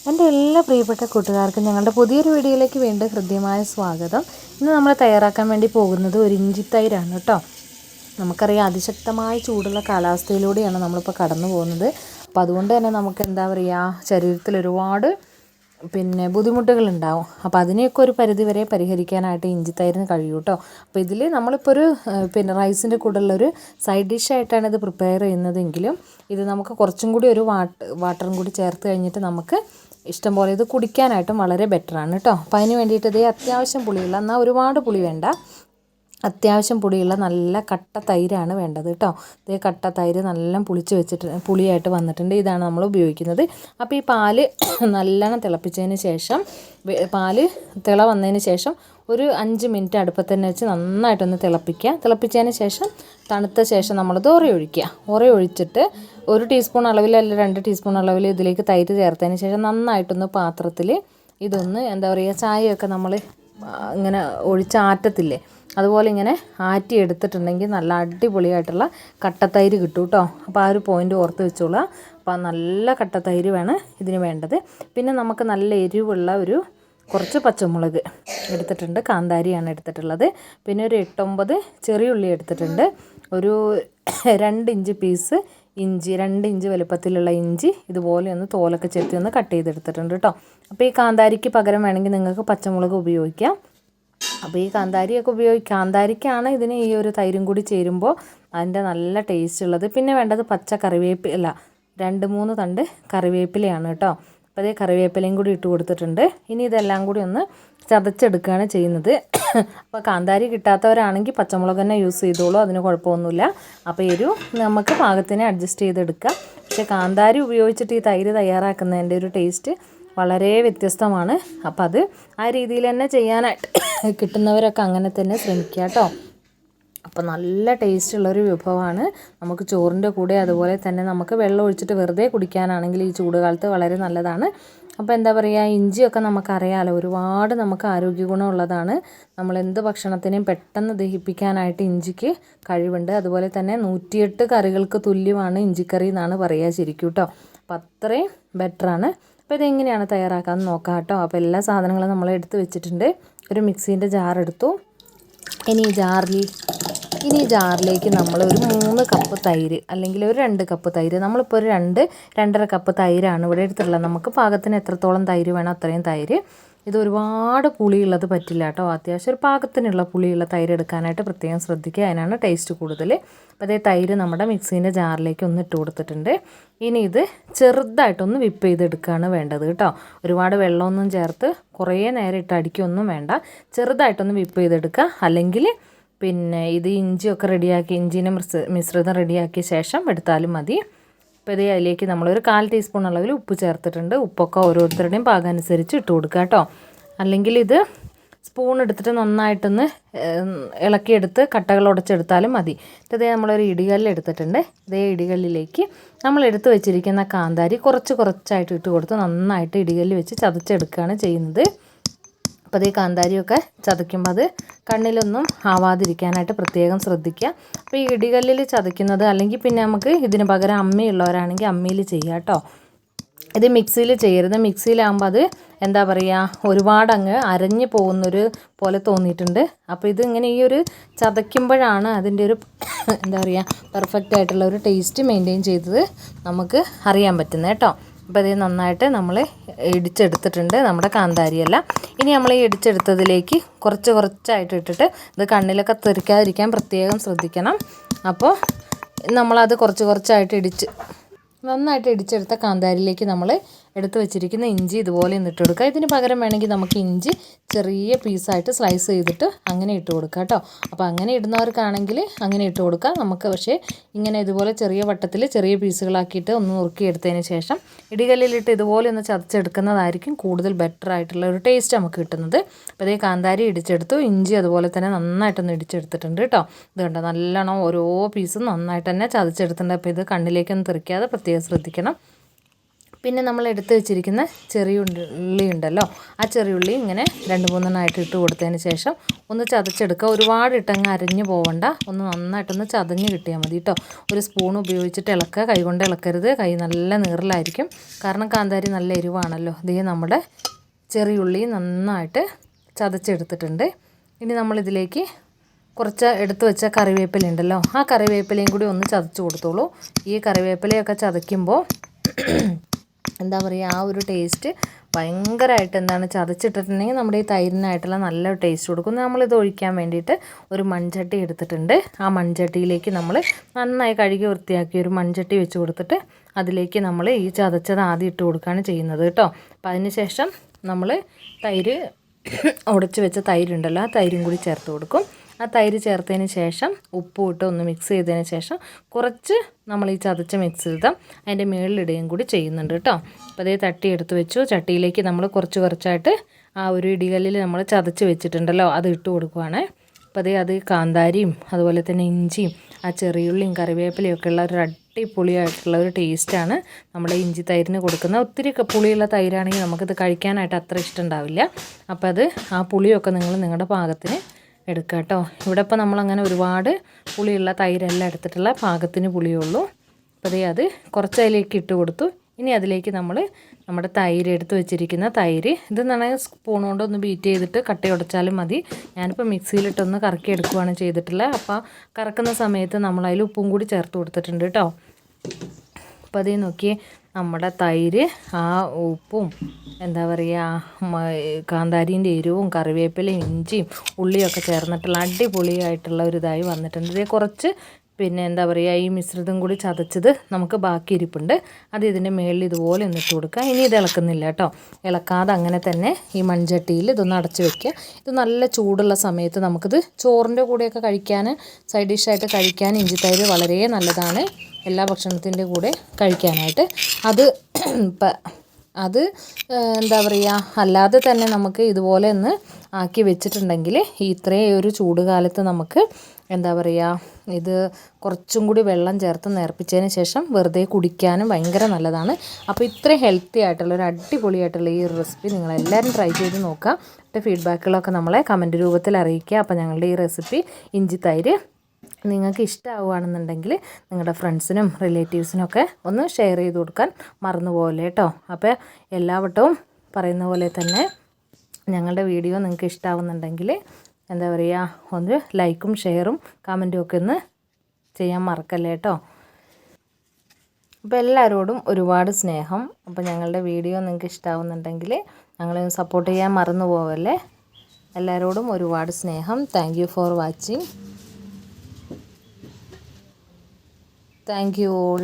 എൻ്റെ എല്ലാ പ്രിയപ്പെട്ട കൂട്ടുകാർക്കും ഞങ്ങളുടെ പുതിയൊരു വീഡിയോയിലേക്ക് വീണ്ടും ഹൃദ്യമായ സ്വാഗതം. ഇന്ന് നമ്മൾ തയ്യാറാക്കാൻ വേണ്ടി പോകുന്നത് ഒരു ഇഞ്ചിത്തൈരാണ് കേട്ടോ. നമുക്കറിയാം അതിശക്തമായ ചൂടുള്ള കാലാവസ്ഥയിലൂടെയാണ് നമ്മളിപ്പോൾ കടന്നു പോകുന്നത്. അപ്പോൾ അതുകൊണ്ട് തന്നെ നമുക്ക് എന്താ പറയുക, ശരീരത്തിൽ ഒരുപാട് ബുദ്ധിമുട്ടുകളുണ്ടാവും. അപ്പോൾ അതിനെയൊക്കെ ഒരു പരിധിവരെ പരിഹരിക്കാനായിട്ട് ഇഞ്ചിത്തൈരിന് കഴിയും കേട്ടോ. അപ്പോൾ ഇതിൽ നമ്മളിപ്പോൾ ഒരു റൈസിൻ്റെ കൂടെയുള്ളൊരു സൈഡ് ഡിഷായിട്ടാണ് ഇത് പ്രിപ്പയർ ചെയ്യുന്നതെങ്കിലും ഇത് നമുക്ക് കുറച്ചും കൂടി ഒരു വാട്ടറും കൂടി ചേർത്ത് കഴിഞ്ഞിട്ട് നമുക്ക് ഇഷ്ടം പോലെ ഇത് കുടിക്കാനായിട്ടും വളരെ ബെറ്ററാണ് കേട്ടോ. അപ്പോൾ അതിന് വേണ്ടിയിട്ട് ഇതേ അത്യാവശ്യം പുളിയുള്ള, എന്നാൽ ഒരുപാട് പുളി വേണ്ട, അത്യാവശ്യം പുളിയുള്ള നല്ല കട്ട തൈരാണ് വേണ്ടത് കേട്ടോ. ഇതേ കട്ട തൈര് നല്ല പുളിയായിട്ട് വന്നിട്ടുണ്ട്. ഇതാണ് നമ്മൾ ഉപയോഗിക്കുന്നത്. അപ്പോൾ ഈ പാല് നല്ലോണം തിളപ്പിച്ചതിന് ശേഷം, പാല് തിള വന്നതിന് ശേഷം ഒരു 5 മിനിറ്റ് അടുപ്പത്ത് തന്നെ വെച്ച് നന്നായിട്ടൊന്ന് തിളപ്പിക്കുക. തിളപ്പിച്ചതിന് ശേഷം തണുത്ത ശേഷം നമ്മളത് ഒഴിക്കുക. ഒഴിച്ചിട്ട് 1 ടീസ്പൂൺ അളവിൽ അല്ലെങ്കിൽ 2 ടീസ്പൂൺ അളവിൽ ഇതിലേക്ക് തൈര് ചേർത്തതിന് ശേഷം നന്നായിട്ടൊന്ന് പാത്രത്തിൽ ഇതൊന്ന് എന്താ പറയുക, ചായയൊക്കെ നമ്മൾ ഇങ്ങനെ ഒഴിച്ചാറ്റത്തില്ലേ, അതുപോലെ ഇങ്ങനെ ആറ്റി എടുത്തിട്ടുണ്ടെങ്കിൽ നല്ല അടിപൊളിയായിട്ടുള്ള കട്ടത്തൈര് കിട്ടും കേട്ടോ. അപ്പോൾ ആ ഒരു പോയിൻ്റ് ഓർത്ത് വെച്ചോളുക. അപ്പോൾ നല്ല കട്ടത്തൈര് വേണം ഇതിന് വേണ്ടത്. പിന്നെ നമുക്ക് നല്ല എരിവുള്ള കുറച്ച് പച്ചമുളക് എടുത്തിട്ടുണ്ട്, കാന്താരിയാണ് എടുത്തിട്ടുള്ളത്. പിന്നെ ഒരു 8-9 ചെറിയ ഉള്ളി എടുത്തിട്ടുണ്ട്. ഒരു 2 ഇഞ്ച് പീസ് ഇഞ്ചി, 2 ഇഞ്ച് വലുപ്പത്തിലുള്ള ഇഞ്ചി ഇതുപോലെ ഒന്ന് തോലൊക്കെ ചെത്തി ഒന്ന് കട്ട് ചെയ്തെടുത്തിട്ടുണ്ട് കേട്ടോ. അപ്പോൾ ഈ കാന്താരിക്ക് പകരം വേണമെങ്കിൽ നിങ്ങൾക്ക് പച്ചമുളക് ഉപയോഗിക്കാം. അപ്പോൾ ഈ കാന്താരിക്കാണ് ഇതിന് ഈ ഒരു തൈരും കൂടി ചേരുമ്പോൾ അതിൻ്റെ നല്ല ടേസ്റ്റ് ഉള്ളത്. പിന്നെ വേണ്ടത് പച്ച കറിവേപ്പില, 2-3 തണ്ട് കറിവേപ്പിലയാണ് കേട്ടോ. അപ്പോൾ അതേ കറിവേപ്പിലയും കൂടി ഇട്ട് കൊടുത്തിട്ടുണ്ട്. ഇനി ഇതെല്ലാം കൂടി ഒന്ന് ചതച്ചെടുക്കുകയാണ് ചെയ്യുന്നത്. അപ്പോൾ കാന്താരി കിട്ടാത്തവരാണെങ്കിൽ പച്ചമുളക് തന്നെ യൂസ് ചെയ്തോളൂ, അതിന് കുഴപ്പമൊന്നുമില്ല. അപ്പോൾ നമുക്ക് പാകത്തിന് അഡ്ജസ്റ്റ് ചെയ്തെടുക്കാം. പക്ഷേ കാന്താരി ഉപയോഗിച്ചിട്ട് ഈ തൈര് തയ്യാറാക്കുന്നതിൻ്റെ ഒരു ടേസ്റ്റ് വളരെ വ്യത്യസ്തമാണ്. അപ്പോൾ അത് ആ രീതിയിൽ തന്നെ ചെയ്യാനായിട്ട് കിട്ടുന്നവരൊക്കെ അങ്ങനെ തന്നെ ശ്രമിക്കുക കേട്ടോ. അപ്പോൾ നല്ല ടേസ്റ്റുള്ളൊരു വിഭവമാണ്. നമുക്ക് ചോറിൻ്റെ കൂടെ അതുപോലെ തന്നെ നമുക്ക് വെള്ളം ഒഴിച്ചിട്ട് വെറുതെ കുടിക്കാനാണെങ്കിൽ ഈ ചൂടുകാലത്ത് വളരെ നല്ലതാണ്. അപ്പോൾ എന്താ പറയുക, ഇഞ്ചിയൊക്കെ നമുക്കറിയാമല്ലോ, ഒരുപാട് നമുക്ക് ആരോഗ്യ ഗുണമുള്ളതാണ്. നമ്മൾ എന്ത് ഭക്ഷണത്തിനെയും പെട്ടെന്ന് ദഹിപ്പിക്കാനായിട്ട് ഇഞ്ചിക്ക് കഴിവുണ്ട്. അതുപോലെ തന്നെ 108 കറികൾക്ക് തുല്യമാണ് ഇഞ്ചിക്കറി എന്നാണ് പറയുക ശരിക്കും കേട്ടോ. അപ്പോൾ അത്രയും ബെറ്ററാണ്. അപ്പോൾ ഇതെങ്ങനെയാണ് തയ്യാറാക്കാമെന്ന് നോക്കാം കേട്ടോ. അപ്പോൾ എല്ലാ സാധനങ്ങളും നമ്മൾ എടുത്ത് വെച്ചിട്ടുണ്ട്. ഒരു മിക്സീൻ്റെ ജാർ എടുത്തു. ഇനി ഈ ജാറിലേക്ക് നമ്മൾ ഒരു 3 കപ്പ് തൈര് അല്ലെങ്കിൽ ഒരു 2 കപ്പ് തൈര്, നമ്മളിപ്പോൾ ഒരു 2-2.5 കപ്പ് തൈരാണ് ഇവിടെ എടുത്തിട്ടുള്ളത്. നമുക്ക് പാകത്തിന് എത്രത്തോളം തൈര് വേണം അത്രയും തൈര്. ഇത് ഒരുപാട് പുളിയുള്ളത് പറ്റില്ല കേട്ടോ. അത്യാവശ്യം ഒരു പാകത്തിനുള്ള പുളിയുള്ള തൈര് എടുക്കാനായിട്ട് പ്രത്യേകം ശ്രദ്ധിക്കുക, അതിനാണ് ടേസ്റ്റ് കൂടുതൽ. അപ്പോൾ അതേ തൈര് നമ്മുടെ മിക്സീൻ്റെ ജാറിലേക്ക് ഒന്ന് ഇട്ട് കൊടുത്തിട്ടുണ്ട്. ഇനി ഇത് ചെറുതായിട്ടൊന്ന് വിപ്പ് ചെയ്തെടുക്കുകയാണ് വേണ്ടത് കേട്ടോ. ഒരുപാട് വെള്ളമൊന്നും ചേർത്ത് കുറേ നേരം ഇട്ട് അടിക്കൊന്നും വേണ്ട, ചെറുതായിട്ടൊന്ന് വിപ്പ് ചെയ്തെടുക്കുക. അല്ലെങ്കിൽ ഇത് ഇഞ്ചിയൊക്കെ റെഡിയാക്കി, ഇഞ്ചിൻ്റെ മിശ്രിതം റെഡിയാക്കിയ ശേഷം എടുത്താലും മതി. അപ്പോൾ അതിലേക്ക് നമ്മളൊരു 1/4 ടീസ്പൂൺ അളവിൽ ഉപ്പ് ചേർത്തിട്ടുണ്ട്. ഉപ്പൊക്കെ ഓരോരുത്തരുടെയും പാകം അനുസരിച്ച് ഇട്ട് കൊടുക്കുക കേട്ടോ. അല്ലെങ്കിൽ ഇത് സ്പൂൺ എടുത്തിട്ട് നന്നായിട്ടൊന്ന് ഇളക്കിയെടുത്ത് കട്ടകൾ ഉടച്ചെടുത്താലും മതി. ഇതേ നമ്മളൊരു ഇടികല്ല് എടുത്തിട്ടുണ്ട്. ഇതേ ഇടികല്ലിലേക്ക് നമ്മൾ എടുത്ത് വെച്ചിരിക്കുന്ന കാന്താരി കുറച്ചായിട്ട് ഇട്ട് കൊടുത്ത് നന്നായിട്ട് ഇടികല്ല് വെച്ച് ചതച്ചെടുക്കുകയാണ് ചെയ്യുന്നത്. അപ്പോൾ ഈ കാന്താരിയൊക്കെ ചതയ്ക്കുമ്പോൾ അത് കണ്ണിലൊന്നും ആവാതിരിക്കാനായിട്ട് പ്രത്യേകം ശ്രദ്ധിക്കുക. അപ്പോൾ ഈ ഇടികല്ലിൽ ചതയ്ക്കുന്നത്, അല്ലെങ്കിൽ പിന്നെ നമുക്ക് ഇതിന് പകരം അമ്മിയുള്ളവരാണെങ്കിൽ അമ്മിയിൽ ചെയ്യുക കേട്ടോ. ഇത് മിക്സിയിൽ ചെയ്യരുത്. മിക്സിയിലാകുമ്പോൾ അത് എന്താ പറയുക, ഒരുപാട് അങ്ങ് അരഞ്ഞു പോകുന്നൊരു പോലെ തോന്നിയിട്ടുണ്ട്. അപ്പോൾ ഇതിങ്ങനെ ഈ ഒരു ചതയ്ക്കുമ്പോഴാണ് അതിൻ്റെ ഒരു എന്താ പറയുക, പെർഫെക്റ്റ് ആയിട്ടുള്ള ഒരു ടേസ്റ്റ് മെയിൻറ്റെയിൻ ചെയ്തത് നമുക്ക് അറിയാൻ പറ്റുന്നത് കേട്ടോ. അപ്പോൾ ഇത് നന്നായിട്ട് നമ്മൾ ഇടിച്ചെടുത്തിട്ടുണ്ട് നമ്മുടെ കാന്താരിയല്ല. ഇനി നമ്മൾ ഈ ഇടിച്ചെടുത്തതിലേക്ക് കുറച്ചായിട്ട് ഇട്ടിട്ട് ഇത് കണ്ണിലൊക്കെ തെറിക്കാതിരിക്കാൻ പ്രത്യേകം ശ്രദ്ധിക്കണം. അപ്പോൾ നമ്മളത് കുറച്ചായിട്ട് നന്നായിട്ട് ഇടിച്ചെടുത്ത കാന്താരിയിലേക്ക് നമ്മൾ എടുത്ത് വെച്ചിരിക്കുന്ന ഇഞ്ചി ഇതുപോലെ ഇട്ട് കൊടുക്കുക. ഇതിന് പകരം വേണമെങ്കിൽ നമുക്ക് ഇഞ്ചി ചെറിയ പീസായിട്ട് സ്ലൈസ് ചെയ്തിട്ട് അങ്ങനെ ഇട്ട് കൊടുക്കുക കേട്ടോ. അപ്പോൾ അങ്ങനെ ഇടുന്നവർക്കാണെങ്കിൽ അങ്ങനെ ഇട്ട് കൊടുക്കുക. നമുക്ക് പക്ഷേ ഇങ്ങനെ ഇതുപോലെ ചെറിയ വട്ടത്തിൽ ചെറിയ പീസുകളാക്കിയിട്ട് ഒന്ന് നുറുക്കിയെടുത്തതിന് ശേഷം ഇടികല്ലിലിട്ട് ഇതുപോലെ ഒന്ന് ചതച്ചെടുക്കുന്നതായിരിക്കും കൂടുതൽ ബെറ്റർ ആയിട്ടുള്ള ഒരു ടേസ്റ്റ് നമുക്ക് കിട്ടുന്നത്. അപ്പോൾ ഇതേ കാന്താരി ഇടിച്ചെടുത്തു, ഇഞ്ചി അതുപോലെ തന്നെ നന്നായിട്ടൊന്ന് ഇടിച്ചെടുത്തിട്ടുണ്ട് കേട്ടോ. ഇത് കണ്ടോ, നല്ലോണം ഓരോ പീസും നന്നായിട്ട് തന്നെ ചതച്ചെടുത്തിട്ടുണ്ട്. അപ്പോൾ ഇത് കണ്ണിലേക്കൊന്നും തെറിക്കാതെ പ്രത്യേകം ശ്രദ്ധിക്കണം. പിന്നെ നമ്മൾ എടുത്ത് വെച്ചിരിക്കുന്ന ചെറിയ ഉള്ളി ഉണ്ടല്ലോ, ആ ചെറിയ ഉള്ളി ഇങ്ങനെ 2-3 ഇട്ട് കൊടുത്തതിന് ശേഷം ഒന്ന് ചതച്ചെടുക്കുക. ഒരുപാട് ഇട്ടങ്ങ് അരഞ്ഞു പോവണ്ട, ഒന്ന് നന്നായിട്ടൊന്ന് ചതഞ്ഞ് കിട്ടിയാൽ മതി കേട്ടോ. ഒരു സ്പൂൺ ഉപയോഗിച്ചിട്ട് ഇളക്കുക, കൈ കൊണ്ട് ഇളക്കരുത്, കൈ നല്ല നീറലായിരിക്കും. കാരണം കാന്താരി നല്ല എരിവാണല്ലോ. ഇതേ നമ്മുടെ ചെറിയ ഉള്ളി നന്നായിട്ട് ചതച്ചെടുത്തിട്ടുണ്ട്. ഇനി നമ്മളിതിലേക്ക് കുറച്ച് എടുത്ത് വെച്ച കറിവേപ്പില ഉണ്ടല്ലോ, ആ കറിവേപ്പിലയും കൂടി ഒന്ന് ചതച്ച് കൊടുത്തോളൂ. ഈ കറിവേപ്പിലയൊക്കെ ചതയ്ക്കുമ്പോൾ എന്താ പറയുക, ആ ഒരു ടേസ്റ്റ് ഭയങ്കരമായിട്ട് എന്താണ് ചതച്ചിട്ടിട്ടുണ്ടെങ്കിൽ നമ്മുടെ ഈ തൈരിനായിട്ടുള്ള നല്ല ടേസ്റ്റ് കൊടുക്കും. നമ്മളിത് ഒഴിക്കാൻ വേണ്ടിയിട്ട് ഒരു മൺചട്ടി എടുത്തിട്ടുണ്ട്. ആ മൺചട്ടിയിലേക്ക് നമ്മൾ നന്നായി കഴുകി വൃത്തിയാക്കി ഒരു മൺചട്ടി വെച്ച് കൊടുത്തിട്ട് അതിലേക്ക് നമ്മൾ ഈ ചതച്ചത് ആദ്യം ഇട്ട് കൊടുക്കുകയാണ് ചെയ്യുന്നത് കേട്ടോ. അപ്പോൾ അതിന് ശേഷം നമ്മൾ തൈര് ഉടച്ച് വെച്ച തൈരുണ്ടല്ലോ, ആ തൈരും കൂടി ചേർത്ത് കൊടുക്കും. ആ തൈര് ചേർത്തതിന് ശേഷം ഉപ്പും ഇട്ട് ഒന്ന് മിക്സ് ചെയ്തതിന് ശേഷം കുറച്ച് നമ്മൾ ഈ ചതച്ച മിക്സ് ചെയ്ത അതിൻ്റെ മുകളിലിടുകയും കൂടി ചെയ്യുന്നുണ്ട് കേട്ടോ. അപ്പോൾ അതേ തട്ടി എടുത്ത് വെച്ചു. ചട്ടിയിലേക്ക് നമ്മൾ കുറച്ചായിട്ട് ആ ഒരു ഇടികല്ലിൽ നമ്മൾ ചതച്ച് വെച്ചിട്ടുണ്ടല്ലോ അത് ഇട്ട് കൊടുക്കുവാണ്. അപ്പോൾ അത് കാന്താരിയും അതുപോലെ തന്നെ ഇഞ്ചിയും ആ ചെറിയുള്ളിയും കറിവേപ്പിലയും ഒക്കെ ഉള്ള ഒരു അടിപൊളിയായിട്ടുള്ള ഒരു ടേസ്റ്റാണ് നമ്മുടെ ഇഞ്ചി തൈരിന് കൊടുക്കുന്നത്. ഒത്തിരി പുളിയുള്ള തൈരാണെങ്കിൽ നമുക്കിത് കഴിക്കാനായിട്ട് അത്ര ഇഷ്ടം ഉണ്ടാവില്ല. അപ്പോൾ അത് ആ പുളിയൊക്കെ നിങ്ങളുടെ പാകത്തിന് എടുക്കുക കേട്ടോ. ഇവിടെ ഇപ്പോൾ നമ്മളങ്ങനെ ഒരുപാട് പുളിയുള്ള തൈരല്ല എടുത്തിട്ടുള്ള, പാകത്തിന് പുളിയുള്ളൂ. അപ്പോൾ അത് കുറച്ച് അതിലേക്ക് ഇട്ട് കൊടുത്തു. ഇനി അതിലേക്ക് നമ്മൾ നമ്മുടെ തൈര് എടുത്ത് വെച്ചിരിക്കുന്ന തൈര് ഇത് നന്നായി സ്പൂൺ കൊണ്ട് ഒന്ന് ബീറ്റ് ചെയ്തിട്ട് കട്ടി ഉടച്ചാലും മതി. ഞാനിപ്പോൾ മിക്സിയിലിട്ടൊന്ന് കറക്കി എടുക്കുകയാണ് ചെയ്തിട്ടുള്ളത്. അപ്പോൾ കറക്കുന്ന സമയത്ത് നമ്മൾ അതിൽ ഉപ്പും കൂടി ചേർത്ത് കൊടുത്തിട്ടുണ്ട് കേട്ടോ. അപ്പോൾ അതേ നോക്കിയേ, നമ്മുടെ തൈര് ആ ഉപ്പും എന്താ പറയുക കാന്താരീൻ്റെ എരിവും കറിവേപ്പിലയും ഇഞ്ചിയും ഉള്ളിയൊക്കെ ചേർന്നിട്ടുള്ള അടിപൊളിയായിട്ടുള്ള ഒരു ഇതായി വന്നിട്ടുണ്ട്. ഇതേ കുറച്ച് പിന്നെ എന്താ പറയുക ഈ മിശ്രിതം കൂടി ചതച്ചത് നമുക്ക് ബാക്കി ഇരിപ്പുണ്ട്. അത് ഇതിൻ്റെ മുകളിൽ ഇതുപോലെ ഒന്ന് ഇട്ട് കൊടുക്കുക. ഇനി ഇത് ഇളക്കുന്നില്ല കേട്ടോ, ഇളക്കാതെ അങ്ങനെ തന്നെ ഈ മൺചട്ടിയിൽ ഇതൊന്ന് അടച്ച് വെക്കുക. ഇത് നല്ല ചൂടുള്ള സമയത്ത് നമുക്കിത് ചോറിൻ്റെ കൂടെയൊക്കെ കഴിക്കാൻ, സൈഡ് ഡിഷായിട്ട് കഴിക്കാൻ ഇഞ്ചിത്തൈര് വളരെ നല്ലതാണ്. എല്ലാ ഭക്ഷണത്തിൻ്റെ കൂടെ കഴിക്കാനായിട്ട് അത് എന്താ പറയുക അല്ലാതെ തന്നെ നമുക്ക് ഇതുപോലെ ഒന്ന് ആക്കി വെച്ചിട്ടുണ്ടെങ്കിൽ ഇത്രയും ഒരു ചൂട് കാലത്ത് നമുക്ക് എന്താ പറയുക ഇത് കുറച്ചും കൂടി വെള്ളം ചേർത്ത് നേർപ്പിച്ചതിന് ശേഷം വെറുതെ കുടിക്കാനും ഭയങ്കര നല്ലതാണ്. അപ്പോൾ ഇത്രയും ഹെൽത്തി ആയിട്ടുള്ള ഒരു അടിപൊളിയായിട്ടുള്ള ഈ റെസിപ്പി നിങ്ങളെല്ലാവരും ട്രൈ ചെയ്ത് നോക്കുക. എന്നിട്ട് ഫീഡ്ബാക്കുകളൊക്കെ നമ്മളെ കമൻറ്റ് രൂപത്തിൽ അറിയിക്കുക. അപ്പോൾ ഞങ്ങളുടെ ഈ റെസിപ്പി ഇഞ്ചി തൈര് നിങ്ങൾക്ക് ഇഷ്ടമാവുകയാണെന്നുണ്ടെങ്കിൽ നിങ്ങളുടെ ഫ്രണ്ട്സിനും റിലേറ്റീവ്സിനൊക്കെ ഒന്ന് ഷെയർ ചെയ്ത് കൊടുക്കാൻ മറന്നു പോകല്ലേ കേട്ടോ. അപ്പോൾ എല്ലാ വട്ടവും പറയുന്ന പോലെ തന്നെ ഞങ്ങളുടെ വീഡിയോ നിങ്ങൾക്ക് ഇഷ്ടമാവുന്നുണ്ടെങ്കിൽ എന്താ പറയുക ഒന്ന് ലൈക്കും ഷെയറും കമൻറ്റും ഒക്കെ ഒന്ന് ചെയ്യാൻ മറക്കല്ലേ കേട്ടോ. അപ്പോൾ എല്ലാവരോടും ഒരുപാട് സ്നേഹം. അപ്പോൾ ഞങ്ങളുടെ വീഡിയോ നിങ്ങൾക്ക് ഇഷ്ടമാവുന്നുണ്ടെങ്കിൽ ഞങ്ങളെ സപ്പോർട്ട് ചെയ്യാൻ മറന്നു പോകല്ലേ. എല്ലാവരോടും ഒരുപാട് സ്നേഹം. Thank you for watching. Thank you all.